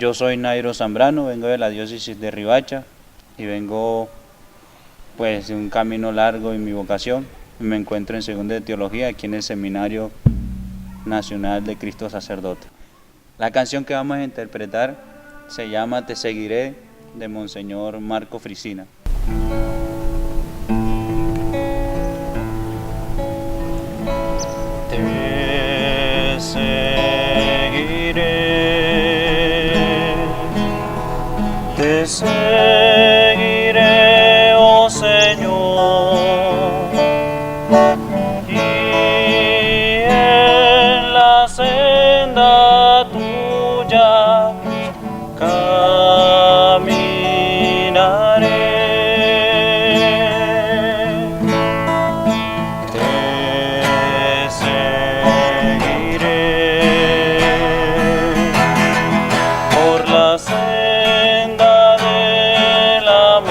Yo soy Nairo Zambrano, vengo de la diócesis de Riohacha y vengo pues de un camino largo en mi vocación. Me encuentro en segundo de teología aquí en el Seminario Nacional de Cristo Sacerdote. La canción que vamos a interpretar se llama Te seguiré, de Monseñor Marco Frisina. Te seguiré, te seguiré, oh Señor, y en la senda tuya caminaré. Te seguiré por la senda del amor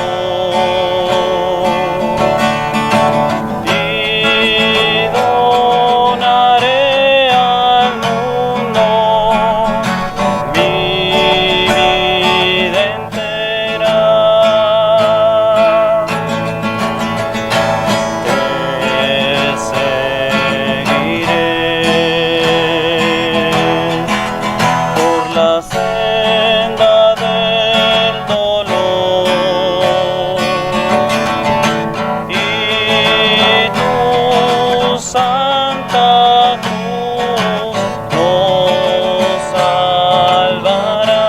y donaré al mundo mi vida entera. Te seguiré por la senda del dolor y tu santa cruz nos salvará.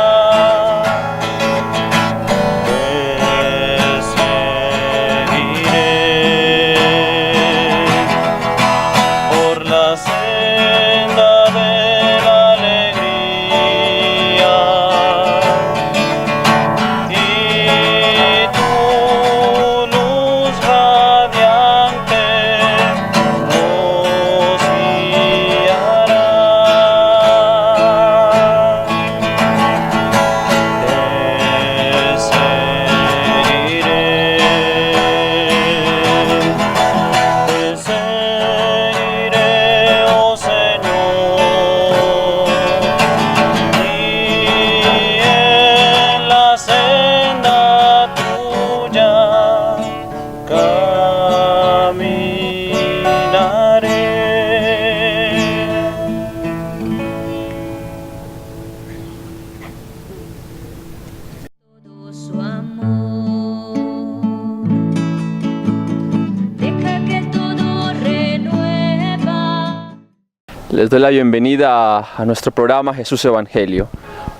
Te seguiré por la senda de la alegría y tu luz radiante nos guiará. Te seguiré, oh Señor, y en la senda tuya caminaré. Todo su amor, deja que todo renueva. Les doy la bienvenida a nuestro programa Jesús Evangelio.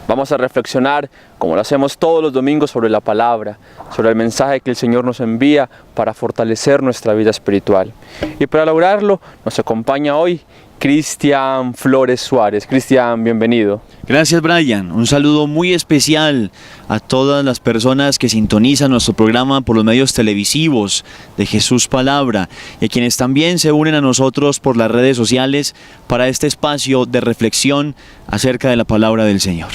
Vamos a reflexionar, como lo hacemos todos los domingos, sobre la palabra, sobre el mensaje que el Señor nos envía para fortalecer nuestra vida espiritual. Y para lograrlo nos acompaña hoy Cristian Flores Suárez. Cristian, bienvenido. Gracias, Brian. Un saludo muy especial a todas las personas que sintonizan nuestro programa por los medios televisivos de Jesús Palabra y a quienes también se unen a nosotros por las redes sociales para este espacio de reflexión acerca de la palabra del Señor.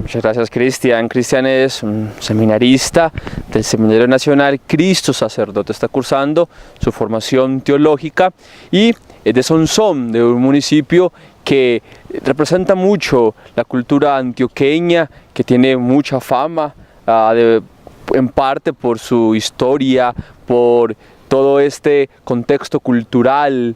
Muchas gracias, Cristian. Cristian es un seminarista del Seminario Nacional Cristo Sacerdote. Está cursando su formación teológica y es de Sonsón, de un municipio que representa mucho la cultura antioqueña, que tiene mucha fama, en parte por su historia, por todo este contexto cultural.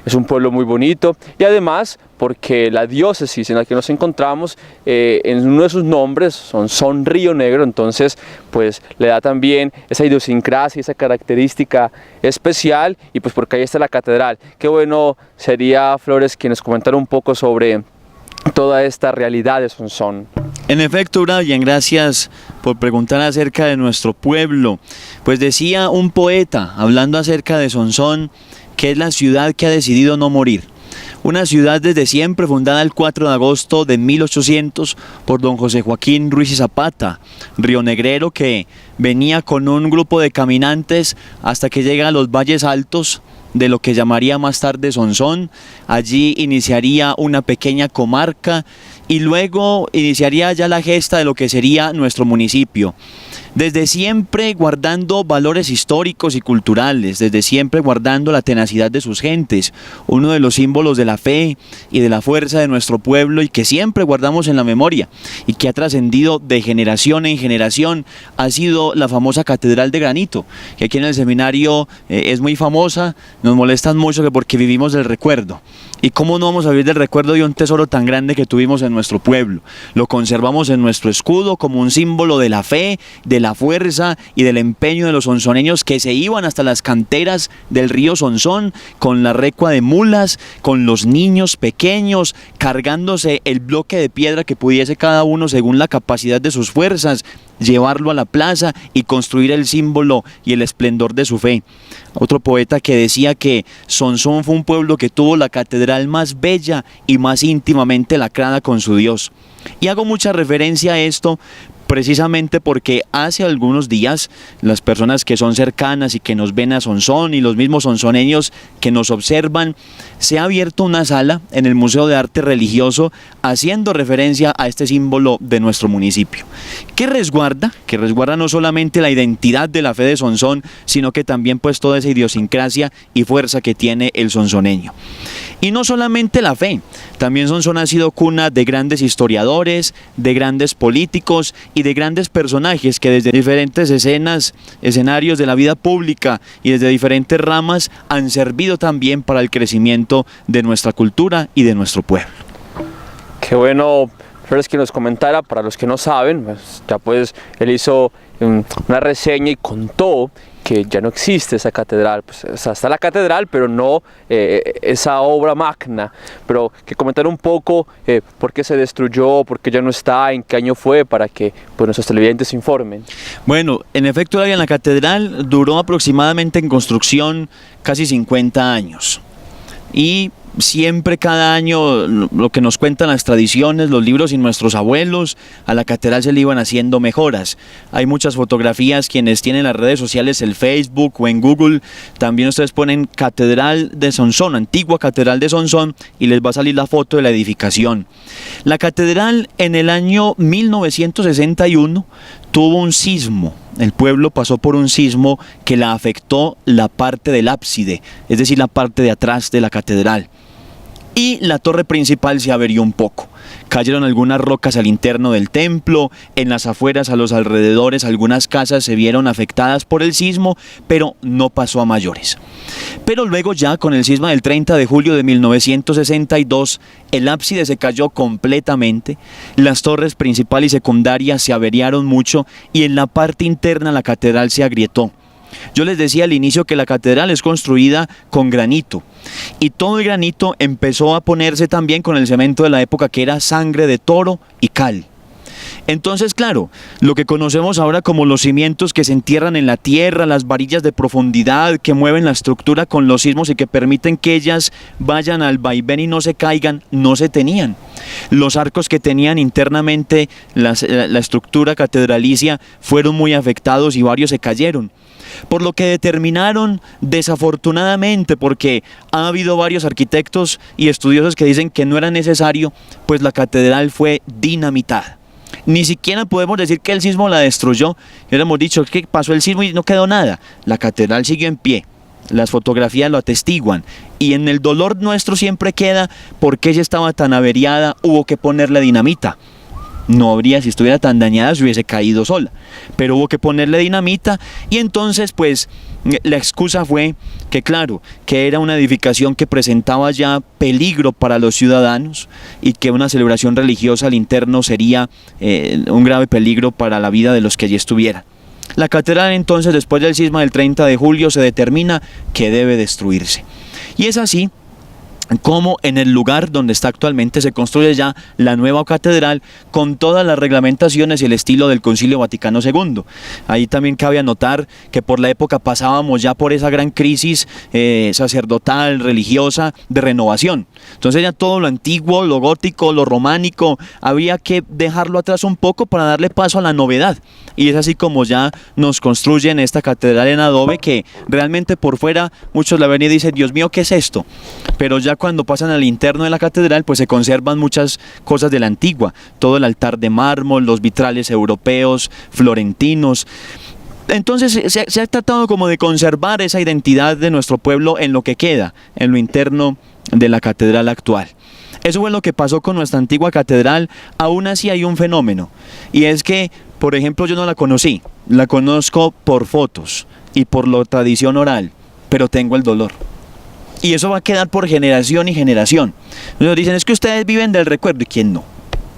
Es un pueblo muy bonito y además porque la diócesis en la que nos encontramos, en uno de sus nombres, Sonsón Río Negro, entonces pues le da también esa idiosincrasia, esa característica especial, y pues porque ahí está la catedral. Qué bueno sería, Flores, que nos comentara un poco sobre toda esta realidad de Sonsón. En efecto, Brian, gracias por preguntar acerca de nuestro pueblo. Pues decía un poeta, hablando acerca de Sonsón, que es la ciudad que ha decidido no morir. Una ciudad desde siempre fundada el 4 de agosto de 1800 por don José Joaquín Ruiz y Zapata, rionegrero que venía con un grupo de caminantes hasta que llega a los valles altos de lo que llamaría más tarde Sonsón. Allí iniciaría una pequeña comarca y luego iniciaría ya la gesta de lo que sería nuestro municipio. Desde siempre guardando valores históricos y culturales, desde siempre guardando la tenacidad de sus gentes, uno de los símbolos de la fe y de la fuerza de nuestro pueblo y que siempre guardamos en la memoria y que ha trascendido de generación en generación, ha sido la famosa Catedral de Granito, que aquí en el seminario es muy famosa, nos molestan mucho que porque vivimos del recuerdo. ¿Y cómo no vamos a vivir del recuerdo de un tesoro tan grande que tuvimos en nuestro pueblo? Lo conservamos en nuestro escudo como un símbolo de la fe, de la fuerza y del empeño de los sonsoneños que se iban hasta las canteras del río Sonsón con la recua de mulas, con los niños pequeños, cargándose el bloque de piedra que pudiese cada uno según la capacidad de sus fuerzas, llevarlo a la plaza y construir el símbolo y el esplendor de su fe. Otro poeta que decía que Sonsón fue un pueblo que tuvo la catedral más bella y más íntimamente lacrada con su Dios. Y hago mucha referencia a esto precisamente porque hace algunos días las personas que son cercanas y que nos ven a Sonsón y los mismos sonsoneños que nos observan, se ha abierto una sala en el Museo de Arte Religioso haciendo referencia a este símbolo de nuestro municipio. ¿Qué resguarda? Que resguarda no solamente la identidad de la fe de Sonsón, sino que también pues toda esa idiosincrasia y fuerza que tiene el sonsoneño. Y no solamente la fe, también Sonsón ha sido cuna de grandes historiadores, de grandes políticos y de grandes personajes que desde diferentes escenarios de la vida pública y desde diferentes ramas han servido también para el crecimiento de nuestra cultura y de nuestro pueblo. Qué bueno, Flores, que nos comentara. Para los que no saben, pues, ya pues él hizo una reseña y contó que ya no existe esa catedral, pues, o sea, está la catedral, pero no esa obra magna. Pero que comentar un poco por qué se destruyó, por qué ya no está, en qué año fue, para que pues, nuestros televidentes se informen. Bueno, en efecto, la catedral duró aproximadamente en construcción casi 50 años. Y siempre, cada año, lo que nos cuentan las tradiciones, los libros y nuestros abuelos, a la catedral se le iban haciendo mejoras. Hay muchas fotografías, quienes tienen las redes sociales, el Facebook o en Google, también ustedes ponen Catedral de Sonsón, antigua Catedral de Sonsón, y les va a salir la foto de la edificación. La catedral en el año 1961 tuvo un sismo. El pueblo pasó por un sismo que la afectó la parte del ábside, es decir, la parte de atrás de la catedral. Y la torre principal se averió un poco. Cayeron algunas rocas al interno del templo, en las afueras, a los alrededores, algunas casas se vieron afectadas por el sismo, pero no pasó a mayores. Pero luego ya con el sismo del 30 de julio de 1962, el ábside se cayó completamente, las torres principal y secundaria se averiaron mucho y en la parte interna la catedral se agrietó. Yo les decía al inicio que la catedral es construida con granito y todo el granito empezó a ponerse también con el cemento de la época, que era sangre de toro y cal. Entonces, claro, lo que conocemos ahora como los cimientos que se entierran en la tierra, las varillas de profundidad que mueven la estructura con los sismos y que permiten que ellas vayan al vaivén y no se caigan, no se tenían. Los arcos que tenían internamente la estructura catedralicia fueron muy afectados y varios se cayeron. Por lo que determinaron, desafortunadamente, porque ha habido varios arquitectos y estudiosos que dicen que no era necesario, pues la catedral fue dinamitada. Ni siquiera podemos decir que el sismo la destruyó. Hubiéramos dicho que pasó el sismo y no quedó nada. La catedral siguió en pie. Las fotografías lo atestiguan. Y en el dolor nuestro siempre queda por qué ella estaba tan averiada, hubo que ponerle dinamita. No habría, si estuviera tan dañada, se hubiese caído sola. Pero hubo que ponerle dinamita y entonces pues la excusa fue que claro, que era una edificación que presentaba ya peligro para los ciudadanos y que una celebración religiosa al interno sería un grave peligro para la vida de los que allí estuvieran. La catedral entonces, después del sismo del 30 de julio, se determina que debe destruirse. Y es así como en el lugar donde está actualmente se construye ya la nueva catedral con todas las reglamentaciones y el estilo del Concilio Vaticano II. Ahí también cabe anotar que por la época pasábamos ya por esa gran crisis sacerdotal, religiosa, de renovación. Entonces ya todo lo antiguo, lo gótico, lo románico, había que dejarlo atrás un poco para darle paso a la novedad, Y es así como ya nos construyen esta catedral en adobe, que realmente por fuera muchos la ven y dicen, Dios mío, ¿qué es esto? Pero ya cuando pasan al interno de la catedral, pues se conservan muchas cosas de la antigua, todo el altar de mármol, los vitrales europeos, florentinos. Entonces se ha tratado como de conservar esa identidad de nuestro pueblo en lo que queda, en lo interno de la catedral actual. Eso fue lo que pasó con nuestra antigua catedral. Aún así hay un fenómeno, y es que, por ejemplo, yo no la conocí, la conozco por fotos y por la tradición oral, pero tengo el dolor. Y eso va a quedar por generación y generación. Nos dicen, es que ustedes viven del recuerdo. ¿Y quién no?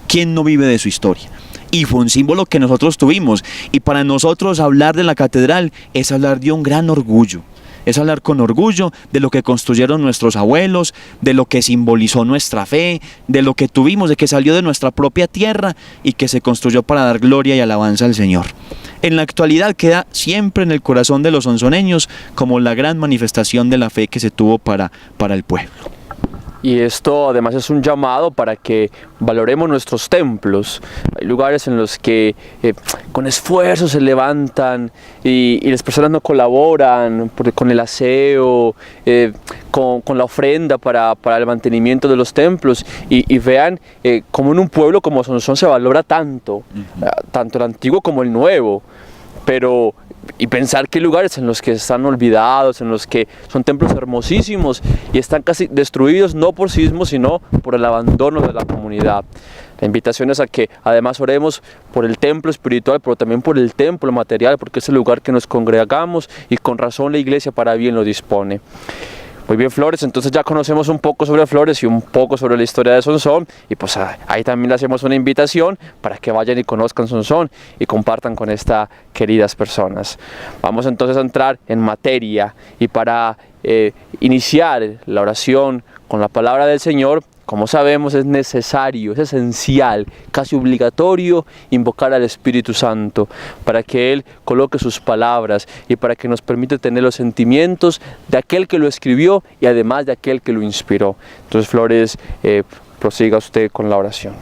¿Quién no vive de su historia? Y fue un símbolo que nosotros tuvimos. Y para nosotros hablar de la catedral es hablar de un gran orgullo. Es hablar con orgullo de lo que construyeron nuestros abuelos, de lo que simbolizó nuestra fe, de lo que tuvimos, de que salió de nuestra propia tierra y que se construyó para dar gloria y alabanza al Señor. En la actualidad queda siempre en el corazón de los sonsoneños como la gran manifestación de la fe que se tuvo para el pueblo. Y esto además es un llamado para que valoremos nuestros templos. Hay lugares en los que con esfuerzo se levantan y las personas no colaboran con el aseo, con la ofrenda para el mantenimiento de los templos. Y vean cómo en un pueblo como Sonsón se valora tanto, tanto el antiguo como el nuevo. Y pensar que hay lugares en los que están olvidados, en los que son templos hermosísimos y están casi destruidos, no por sismos, sino por el abandono de la comunidad. La invitación es a que además oremos por el templo espiritual, pero también por el templo material, porque es el lugar que nos congregamos y con razón la iglesia para bien lo dispone. Muy bien, Flores, entonces ya conocemos un poco sobre Flores y un poco sobre la historia de Sonsón, y pues ahí también le hacemos una invitación para que vayan y conozcan Sonsón y compartan con estas queridas personas. Vamos entonces a entrar en materia, y para iniciar la oración con la palabra del Señor, como sabemos, es necesario, es esencial, casi obligatorio invocar al Espíritu Santo para que Él coloque sus palabras y para que nos permita tener los sentimientos de aquel que lo escribió y además de aquel que lo inspiró. Entonces, Flores, prosiga usted con la oración.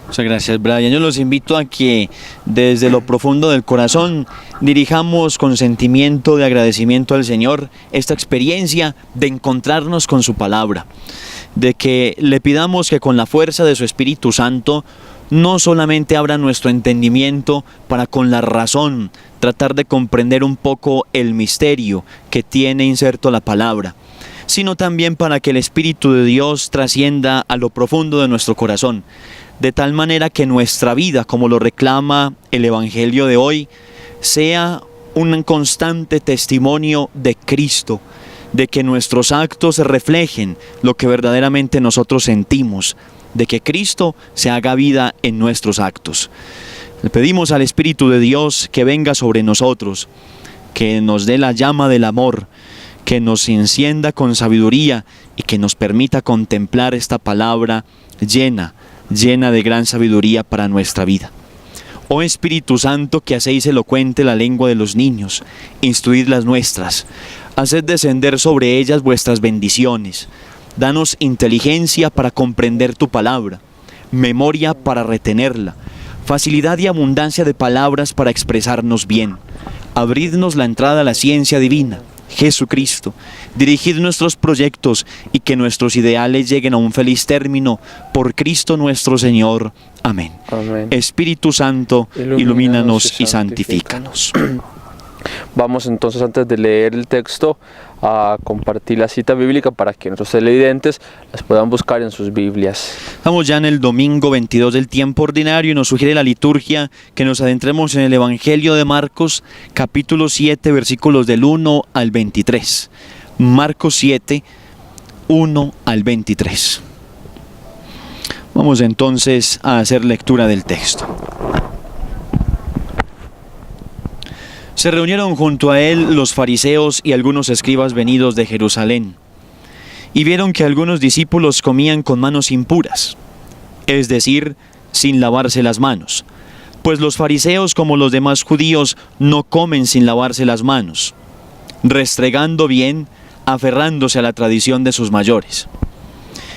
Muchas gracias, Brian. Yo los invito a que desde lo profundo del corazón dirijamos con sentimiento de agradecimiento al Señor esta experiencia de encontrarnos con su palabra, de que le pidamos que con la fuerza de su Espíritu Santo no solamente abra nuestro entendimiento para con la razón tratar de comprender un poco el misterio que tiene inserto la palabra, sino también para que el Espíritu de Dios trascienda a lo profundo de nuestro corazón, de tal manera que nuestra vida, como lo reclama el Evangelio de hoy, sea un constante testimonio de Cristo, de que nuestros actos reflejen lo que verdaderamente nosotros sentimos, de que Cristo se haga vida en nuestros actos. Le pedimos al Espíritu de Dios que venga sobre nosotros, que nos dé la llama del amor, que nos encienda con sabiduría y que nos permita contemplar esta palabra llena de gran sabiduría para nuestra vida. Oh Espíritu Santo, que hacéis elocuente la lengua de los niños, instruid las nuestras, haced descender sobre ellas vuestras bendiciones, danos inteligencia para comprender tu palabra, memoria para retenerla, facilidad y abundancia de palabras para expresarnos bien, abridnos la entrada a la ciencia divina, Jesucristo, dirigid nuestros proyectos y que nuestros ideales lleguen a un feliz término por Cristo nuestro Señor. Amén. Amén. Espíritu Santo, ilumínanos y santifícanos. Vamos entonces, antes de leer el texto, a compartir la cita bíblica para que nuestros televidentes las puedan buscar en sus Biblias. Estamos ya en el domingo 22 del tiempo ordinario y nos sugiere la liturgia que nos adentremos en el Evangelio de Marcos, capítulo 7, versículos del 1 al 23. Marcos 7, 1 al 23. Vamos entonces a hacer lectura del texto. Se reunieron junto a él los fariseos y algunos escribas venidos de Jerusalén, y vieron que algunos discípulos comían con manos impuras, es decir, sin lavarse las manos, pues los fariseos, como los demás judíos, no comen sin lavarse las manos, restregando bien, aferrándose a la tradición de sus mayores.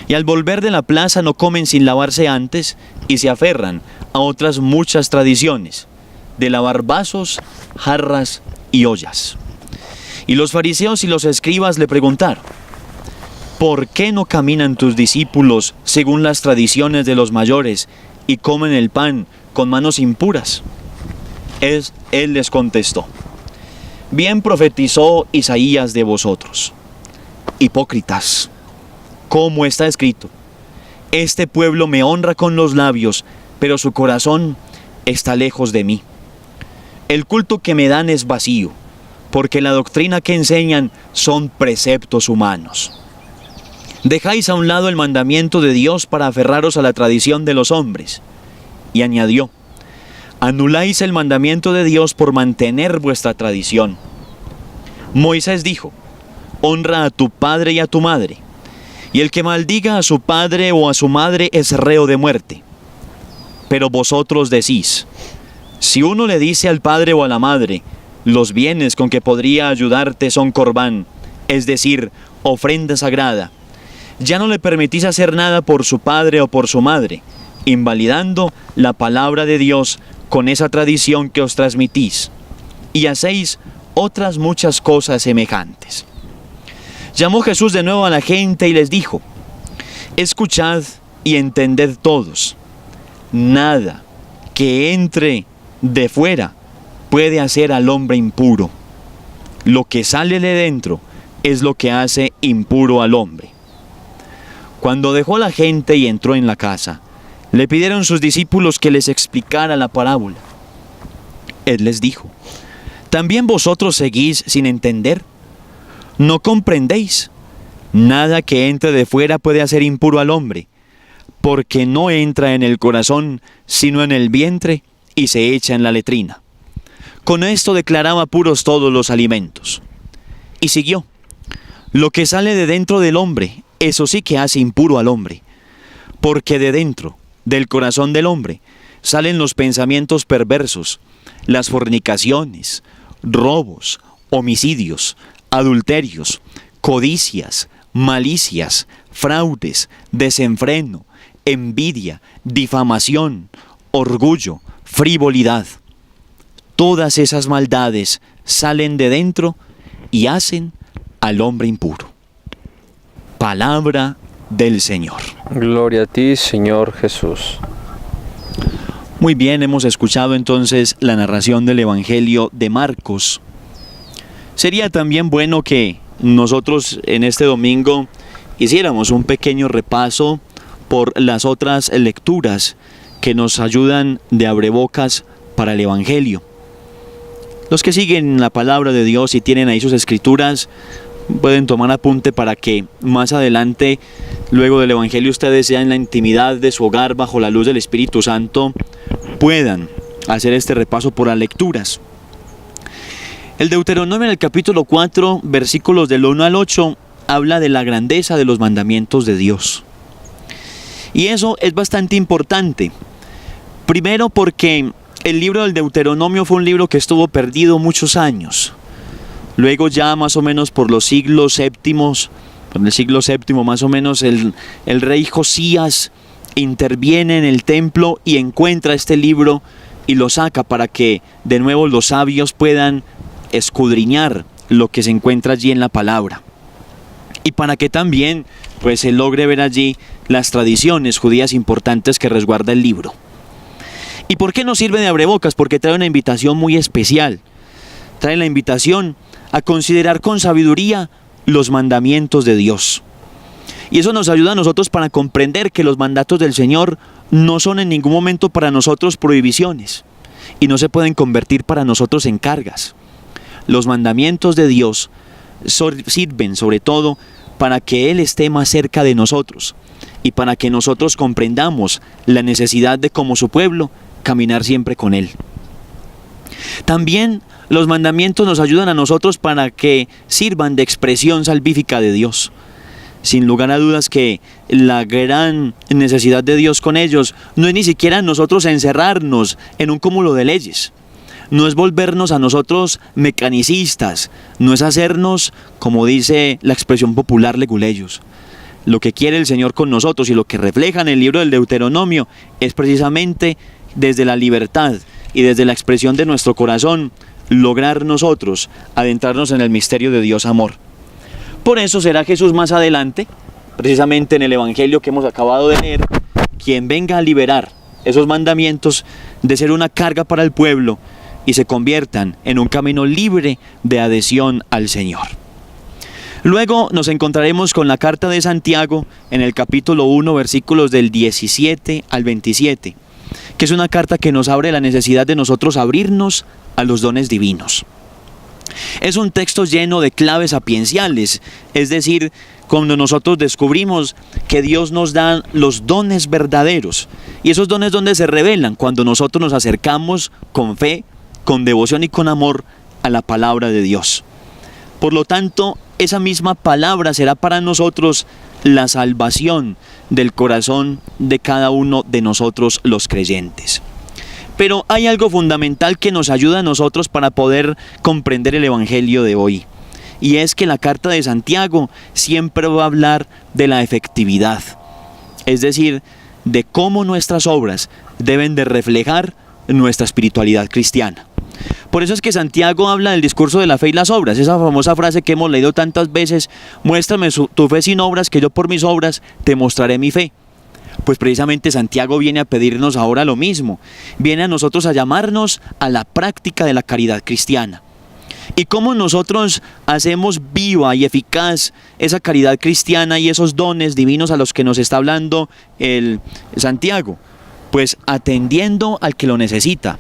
Y al volver de la plaza no comen sin lavarse antes, y se aferran a otras muchas tradiciones, de lavar vasos, jarras y ollas. Y los fariseos y los escribas le preguntaron: ¿por qué no caminan tus discípulos según las tradiciones de los mayores y comen el pan con manos impuras? Él les contestó: bien profetizó Isaías de vosotros, hipócritas, como está escrito: este pueblo me honra con los labios, pero su corazón está lejos de mí. El culto que me dan es vacío, porque la doctrina que enseñan son preceptos humanos. Dejáis a un lado el mandamiento de Dios para aferraros a la tradición de los hombres. Y añadió: anuláis el mandamiento de Dios por mantener vuestra tradición. Moisés dijo: honra a tu padre y a tu madre, y el que maldiga a su padre o a su madre es reo de muerte. Pero vosotros decís: si uno le dice al padre o a la madre, los bienes con que podría ayudarte son corbán, es decir, ofrenda sagrada, ya no le permitís hacer nada por su padre o por su madre, invalidando la palabra de Dios con esa tradición que os transmitís, y hacéis otras muchas cosas semejantes. Llamó Jesús de nuevo a la gente y les dijo: escuchad y entended todos, nada que entre de fuera puede hacer al hombre impuro. Lo que sale de dentro es lo que hace impuro al hombre. Cuando dejó la gente y entró en la casa, le pidieron sus discípulos que les explicara la parábola. Él les dijo: ¿también vosotros seguís sin entender? ¿No comprendéis? Nada que entre de fuera puede hacer impuro al hombre, porque no entra en el corazón, sino en el vientre, y se echa en la letrina. Con esto declaraba puros todos los alimentos. Y siguió: lo que sale de dentro del hombre, eso sí que hace impuro al hombre, porque de dentro, del corazón del hombre, salen los pensamientos perversos, las fornicaciones, robos, homicidios, adulterios, codicias, malicias, fraudes, desenfreno, envidia, difamación, orgullo, frivolidad. Todas esas maldades salen de dentro y hacen al hombre impuro. Palabra del Señor. Gloria a ti, Señor Jesús. Muy bien, hemos escuchado entonces la narración del Evangelio de Marcos. Sería también bueno que nosotros en este domingo hiciéramos un pequeño repaso por las otras lecturas que nos ayudan de abrebocas para el Evangelio. Los que siguen la palabra de Dios y tienen ahí sus escrituras, pueden tomar apunte para que más adelante, luego del Evangelio, ustedes ya en la intimidad de su hogar, bajo la luz del Espíritu Santo, puedan hacer este repaso por las lecturas. El Deuteronomio en el capítulo 4, versículos del 1 al 8, habla de la grandeza de los mandamientos de Dios. Y eso es bastante importante. Primero porque el libro del Deuteronomio fue un libro que estuvo perdido muchos años. Luego ya más o menos por los siglos séptimos, por el siglo séptimo más o menos, el rey Josías interviene en el templo y encuentra este libro y lo saca para que de nuevo los sabios puedan escudriñar lo que se encuentra allí en la palabra. Y para que también pues se logre ver allí las tradiciones judías importantes que resguarda el libro. ¿Y por qué nos sirve de abrebocas? Porque trae una invitación muy especial. Trae la invitación a considerar con sabiduría los mandamientos de Dios. Y eso nos ayuda a nosotros para comprender que los mandatos del Señor no son en ningún momento para nosotros prohibiciones y no se pueden convertir para nosotros en cargas. Los mandamientos de Dios sirven sobre todo para que Él esté más cerca de nosotros y para que nosotros comprendamos la necesidad de, como su pueblo, caminar siempre con Él. También los mandamientos nos ayudan a nosotros para que sirvan de expresión salvífica de Dios. Sin lugar a dudas que la gran necesidad de Dios con ellos no es ni siquiera nosotros encerrarnos en un cúmulo de leyes. No es volvernos a nosotros mecanicistas, no es hacernos, como dice la expresión popular, leguleyos. Lo que quiere el Señor con nosotros y lo que refleja en el libro del Deuteronomio es precisamente desde la libertad y desde la expresión de nuestro corazón, lograr nosotros adentrarnos en el misterio de Dios amor. Por eso será Jesús más adelante, precisamente en el Evangelio que hemos acabado de leer, quien venga a liberar esos mandamientos de ser una carga para el pueblo y se conviertan en un camino libre de adhesión al Señor. Luego nos encontraremos con la carta de Santiago en el capítulo 1, versículos del 17 al 27, que es una carta que nos abre la necesidad de nosotros abrirnos a los dones divinos. Es un texto lleno de claves sapienciales, es decir, cuando nosotros descubrimos que Dios nos da los dones verdaderos, y esos dones donde se revelan cuando nosotros nos acercamos con fe, con devoción y con amor a la palabra de Dios. Por lo tanto, esa misma palabra será para nosotros la salvación del corazón de cada uno de nosotros los creyentes. Pero hay algo fundamental que nos ayuda a nosotros para poder comprender el Evangelio de hoy. Y es que la carta de Santiago siempre va a hablar de la efectividad. Es decir, de cómo nuestras obras deben de reflejar nuestra espiritualidad cristiana. Por eso es que Santiago habla del discurso de la fe y las obras, esa famosa frase que hemos leído tantas veces: muéstrame tu fe sin obras, que yo por mis obras te mostraré mi fe. Pues precisamente Santiago viene a pedirnos ahora lo mismo, viene a nosotros a llamarnos a la práctica de la caridad cristiana. ¿Y cómo nosotros hacemos viva y eficaz esa caridad cristiana y esos dones divinos a los que nos está hablando el Santiago? Pues atendiendo al que lo necesita,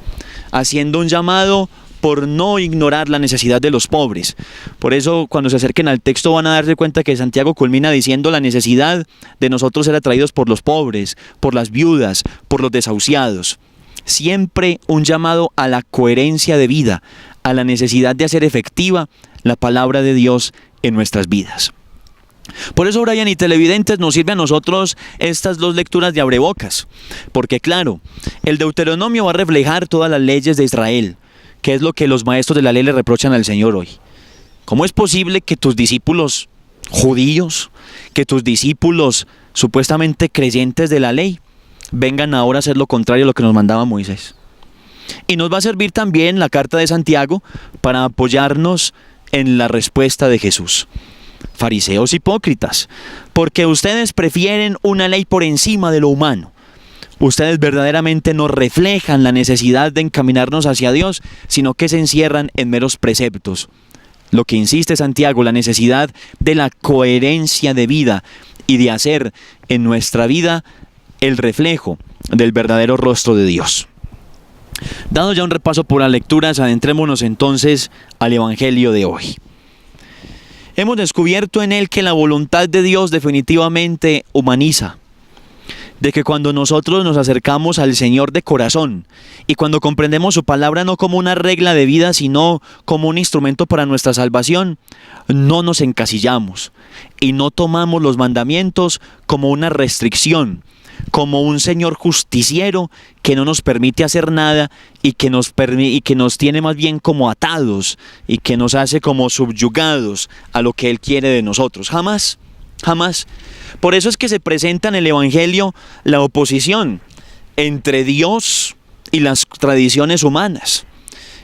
haciendo un llamado por no ignorar la necesidad de los pobres. Por eso cuando se acerquen al texto van a darse cuenta que Santiago culmina diciendo la necesidad de nosotros ser atraídos por los pobres, por las viudas, por los desahuciados. Siempre un llamado a la coherencia de vida, a la necesidad de hacer efectiva la palabra de Dios en nuestras vidas. Por eso, Brian y televidentes, nos sirve a nosotros estas dos lecturas de abrebocas, porque claro, el Deuteronomio va a reflejar todas las leyes de Israel, que es lo que los maestros de la ley le reprochan al Señor hoy. ¿Cómo es posible que tus discípulos judíos, que tus discípulos supuestamente creyentes de la ley, vengan ahora a hacer lo contrario a lo que nos mandaba Moisés? Y nos va a servir también la carta de Santiago para apoyarnos en la respuesta de Jesús. Fariseos hipócritas, porque ustedes prefieren una ley por encima de lo humano. Ustedes verdaderamente no reflejan la necesidad de encaminarnos hacia Dios, sino que se encierran en meros preceptos. Lo que insiste Santiago, la necesidad de la coherencia de vida y de hacer en nuestra vida el reflejo del verdadero rostro de Dios. Dado ya un repaso por las lecturas, adentrémonos entonces al Evangelio de hoy. Hemos descubierto en él que la voluntad de Dios definitivamente humaniza, de que cuando nosotros nos acercamos al Señor de corazón y cuando comprendemos su palabra no como una regla de vida, sino como un instrumento para nuestra salvación, no nos encasillamos y no tomamos los mandamientos como una restricción, como un Señor justiciero que no nos permite hacer nada y que nos tiene más bien como atados y que nos hace como subyugados a lo que Él quiere de nosotros. Jamás, jamás. Por eso es que se presenta en el Evangelio la oposición entre Dios y las tradiciones humanas,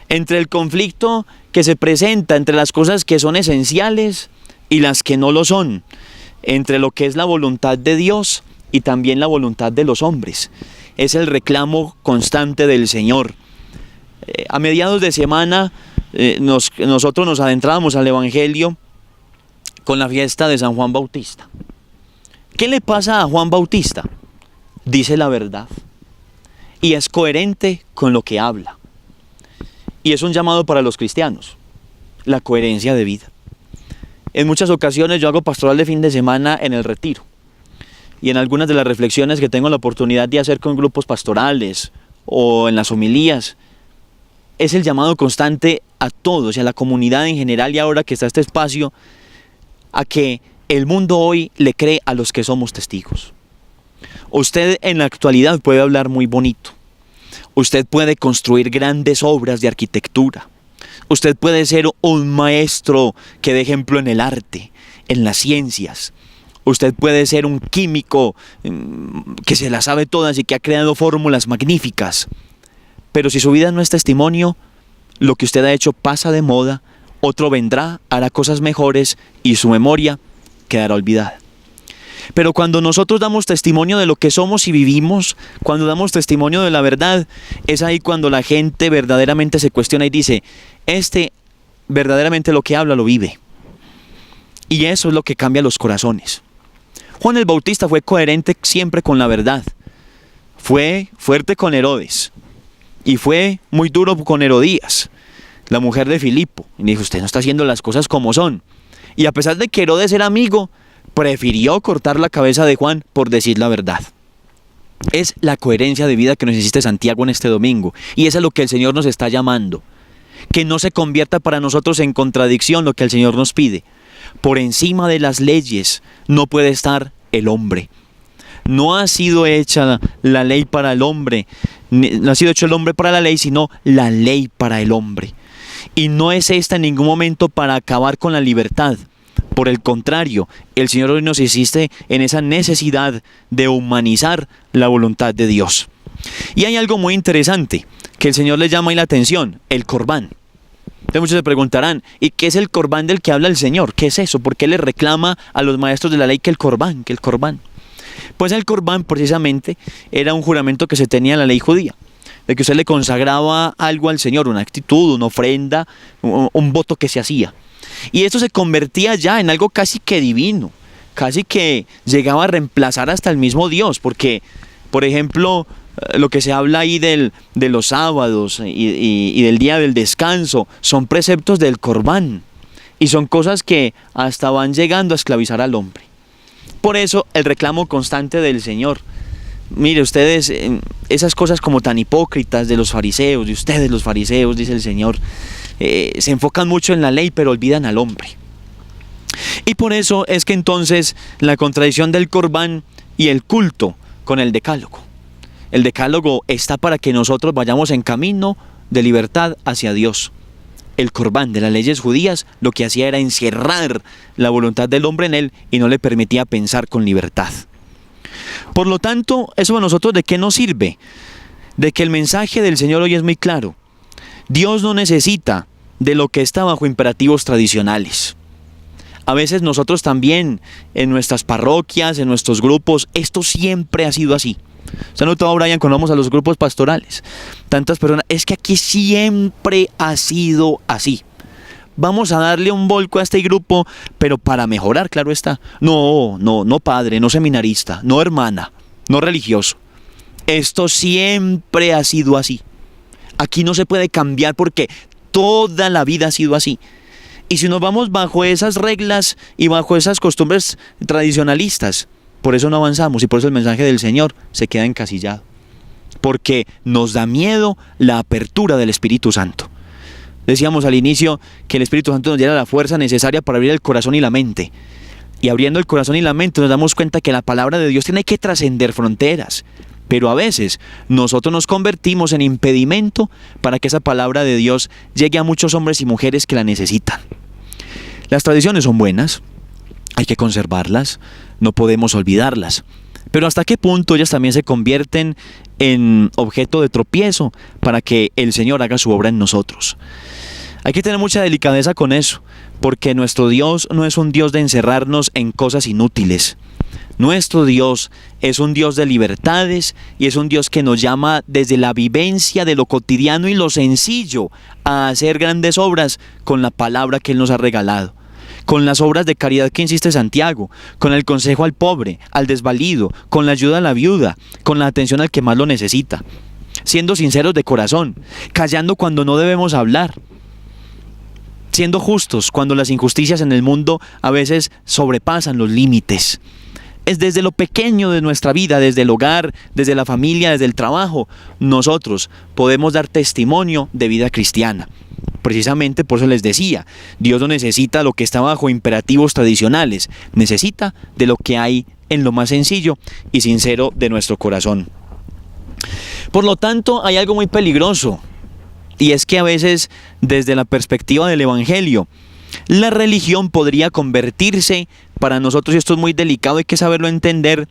entre el conflicto que se presenta entre las cosas que son esenciales y las que no lo son, entre lo que es la voluntad de Dios y también la voluntad de los hombres. Es el reclamo constante del Señor. A mediados de semana nosotros nos adentrábamos al Evangelio con la fiesta de San Juan Bautista. ¿Qué le pasa a Juan Bautista? Dice la verdad y es coherente con lo que habla. Y es un llamado para los cristianos, la coherencia de vida. En muchas ocasiones yo hago pastoral de fin de semana en el retiro. Y en algunas de las reflexiones que tengo la oportunidad de hacer con grupos pastorales o en las homilías, es el llamado constante a todos y a la comunidad en general, y ahora que está este espacio, a que el mundo hoy le cree a los que somos testigos. Usted en la actualidad puede hablar muy bonito. Usted puede construir grandes obras de arquitectura. Usted puede ser un maestro que dé ejemplo en el arte, en las ciencias. Usted puede ser un químico que se las sabe todas y que ha creado fórmulas magníficas. Pero si su vida no es testimonio, lo que usted ha hecho pasa de moda, otro vendrá, hará cosas mejores y su memoria quedará olvidada. Pero cuando nosotros damos testimonio de lo que somos y vivimos, cuando damos testimonio de la verdad, es ahí cuando la gente verdaderamente se cuestiona y dice, verdaderamente lo que habla lo vive. Y eso es lo que cambia los corazones. Juan el Bautista fue coherente siempre con la verdad. Fue fuerte con Herodes y fue muy duro con Herodías, la mujer de Filipo. Y dijo, usted no está haciendo las cosas como son. Y a pesar de que Herodes era amigo, prefirió cortar la cabeza de Juan por decir la verdad. Es la coherencia de vida que nos insiste Santiago en este domingo. Y eso es lo que el Señor nos está llamando. Que no se convierta para nosotros en contradicción lo que el Señor nos pide. Por encima de las leyes no puede estar el hombre. No ha sido hecha la ley para el hombre, no ha sido hecho el hombre para la ley, sino la ley para el hombre. Y no es esta en ningún momento para acabar con la libertad. Por el contrario, el Señor hoy nos insiste en esa necesidad de humanizar la voluntad de Dios. Y hay algo muy interesante que el Señor le llama ahí la atención, el corbán. Entonces muchos se preguntarán, ¿y qué es el corbán del que habla el Señor? ¿Qué es eso? ¿Por qué le reclama a los maestros de la ley que el corbán? Pues el corbán precisamente era un juramento que se tenía en la ley judía, de que usted le consagraba algo al Señor, una actitud, una ofrenda, un voto que se hacía. Y esto se convertía ya en algo casi que divino, casi que llegaba a reemplazar hasta el mismo Dios, porque, por ejemplo, lo que se habla ahí de los sábados y del día del descanso, son preceptos del corbán, y son cosas que hasta van llegando a esclavizar al hombre. Por eso el reclamo constante del Señor. Mire ustedes, esas cosas como tan hipócritas de los fariseos, de ustedes los fariseos, dice el Señor, se enfocan mucho en la ley pero olvidan al hombre. Y por eso es que entonces la contradicción del corbán y el culto con el decálogo. El decálogo está para que nosotros vayamos en camino de libertad hacia Dios. El corbán de las leyes judías lo que hacía era encerrar la voluntad del hombre en él y no le permitía pensar con libertad. Por lo tanto, eso a nosotros ¿de qué nos sirve? De que el mensaje del Señor hoy es muy claro. Dios no necesita de lo que está bajo imperativos tradicionales. A veces nosotros también en nuestras parroquias, en nuestros grupos, esto siempre ha sido así. ¿Se ha notado, Brian, cuando vamos a los grupos pastorales? Tantas personas, es que aquí siempre ha sido así. Vamos a darle un volco a este grupo, pero para mejorar, claro está. No padre, no seminarista, no hermana, no religioso. Esto siempre ha sido así. Aquí no se puede cambiar porque toda la vida ha sido así. Y si nos vamos bajo esas reglas y bajo esas costumbres tradicionalistas, por eso no avanzamos y por eso el mensaje del Señor se queda encasillado. Porque nos da miedo la apertura del Espíritu Santo. Decíamos al inicio que el Espíritu Santo nos diera la fuerza necesaria para abrir el corazón y la mente. Y abriendo el corazón y la mente nos damos cuenta que la palabra de Dios tiene que trascender fronteras. Pero a veces nosotros nos convertimos en impedimento para que esa palabra de Dios llegue a muchos hombres y mujeres que la necesitan. Las tradiciones son buenas, hay que conservarlas, no podemos olvidarlas. Pero ¿hasta qué punto ellas también se convierten en objeto de tropiezo para que el Señor haga su obra en nosotros? Hay que tener mucha delicadeza con eso, porque nuestro Dios no es un Dios de encerrarnos en cosas inútiles. Nuestro Dios es un Dios de libertades y es un Dios que nos llama desde la vivencia de lo cotidiano y lo sencillo a hacer grandes obras con la palabra que Él nos ha regalado. Con las obras de caridad que insiste Santiago, con el consejo al pobre, al desvalido, con la ayuda a la viuda, con la atención al que más lo necesita. Siendo sinceros de corazón, callando cuando no debemos hablar. Siendo justos cuando las injusticias en el mundo a veces sobrepasan los límites. Es desde lo pequeño de nuestra vida, desde el hogar, desde la familia, desde el trabajo, nosotros podemos dar testimonio de vida cristiana. Precisamente por eso les decía, Dios no necesita lo que está bajo imperativos tradicionales, necesita de lo que hay en lo más sencillo y sincero de nuestro corazón. Por lo tanto, hay algo muy peligroso, y es que a veces, desde la perspectiva del Evangelio, la religión podría convertirse para nosotros, y esto es muy delicado, hay que saberlo entender,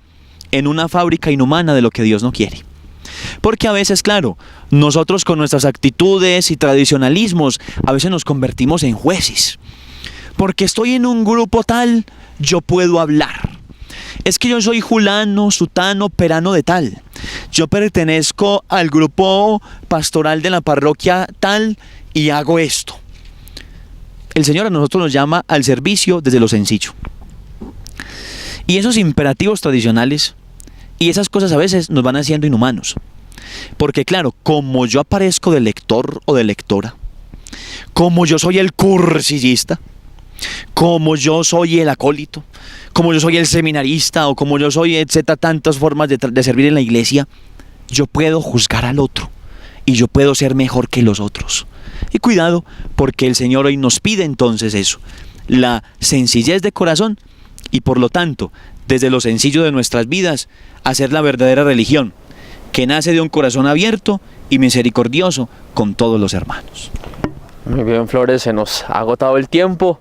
en una fábrica inhumana de lo que Dios no quiere. Porque a veces, claro, nosotros con nuestras actitudes y tradicionalismos, a veces nos convertimos en jueces. Porque estoy en un grupo tal, yo puedo hablar. Es que yo soy fulano, sutano, perano de tal. Yo pertenezco al grupo pastoral de la parroquia tal y hago esto. El Señor a nosotros nos llama al servicio desde lo sencillo. Y esos imperativos tradicionales y esas cosas a veces nos van haciendo inhumanos. Porque claro, como yo aparezco de lector o de lectora, como yo soy el cursillista, como yo soy el acólito, como yo soy el seminarista o como yo soy, etcétera, tantas formas de servir en la iglesia, yo puedo juzgar al otro y yo puedo ser mejor que los otros. Y cuidado, porque el Señor hoy nos pide entonces eso, la sencillez de corazón y por lo tanto, desde lo sencillo de nuestras vidas, hacer la verdadera religión, que nace de un corazón abierto y misericordioso con todos los hermanos. Muy bien, Flores, se nos ha agotado el tiempo.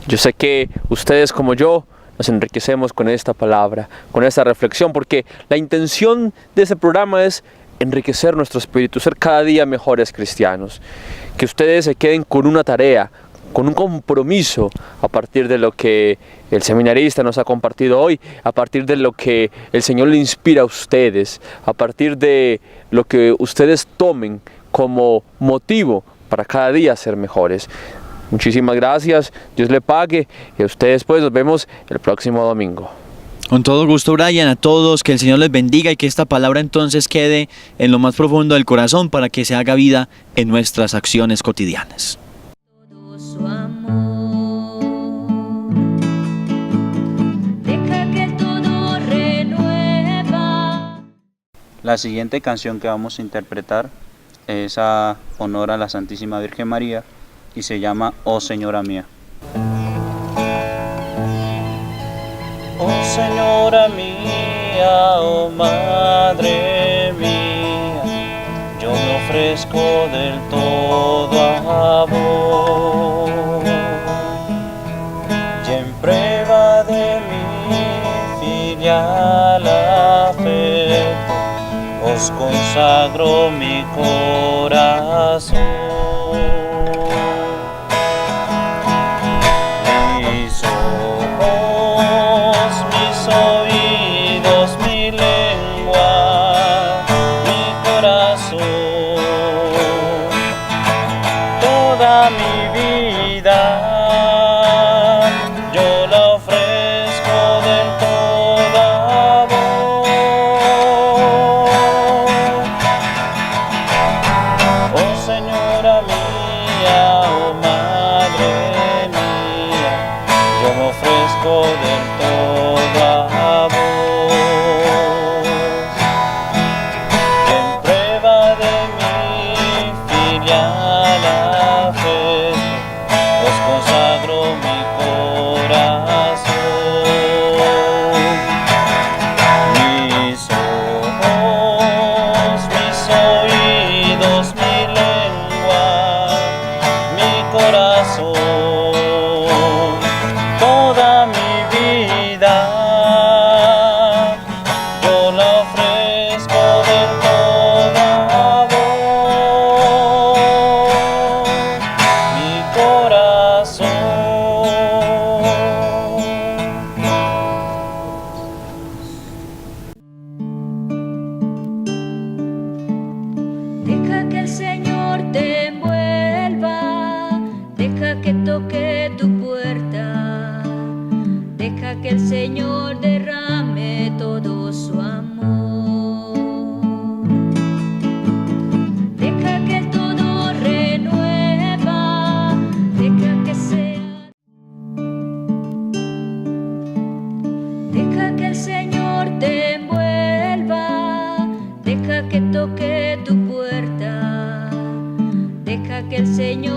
Yo sé que ustedes como yo nos enriquecemos con esta palabra, con esta reflexión, porque la intención de este programa es enriquecer nuestro espíritu, ser cada día mejores cristianos. Que ustedes se queden con una tarea, con un compromiso a partir de lo que el seminarista nos ha compartido hoy, a partir de lo que el Señor le inspira a ustedes, a partir de lo que ustedes tomen como motivo para cada día ser mejores. Muchísimas gracias, Dios le pague y a ustedes pues nos vemos el próximo domingo. Con todo gusto, Brian, a todos, que el Señor les bendiga y que esta palabra entonces quede en lo más profundo del corazón para que se haga vida en nuestras acciones cotidianas. Todo su amor. Deja que todo renueva. La siguiente canción que vamos a interpretar es a honor a la Santísima Virgen María y se llama Oh Señora Mía. Oh Señora mía, oh Madre mía, yo me ofrezco del todo a vos. Y en prueba de mi filial afecto, os consagro mi corazón. Mis ojos, mis oídos, mi lengua, mi corazón, toda mi vida yo la ofrezco del todo a vos. Oh Señora mía, oh Madre mía, yo me ofrezco del todo a vos. Y en prueba de mi filial afecto, os consagro mi corazón. Mis ojos, mis oídos, mi lengua, mi corazón, toda mi vida yo la ofrezco del todo a vos, mi corazón. Deja que el Señor te envuelva, deja que toque tu puerta, deja que el Señor derrame todo su amor. Deja que todo renueva, deja que sea. Deja que el Señor te envuelva, deja que toque tu puerta, deja que el Señor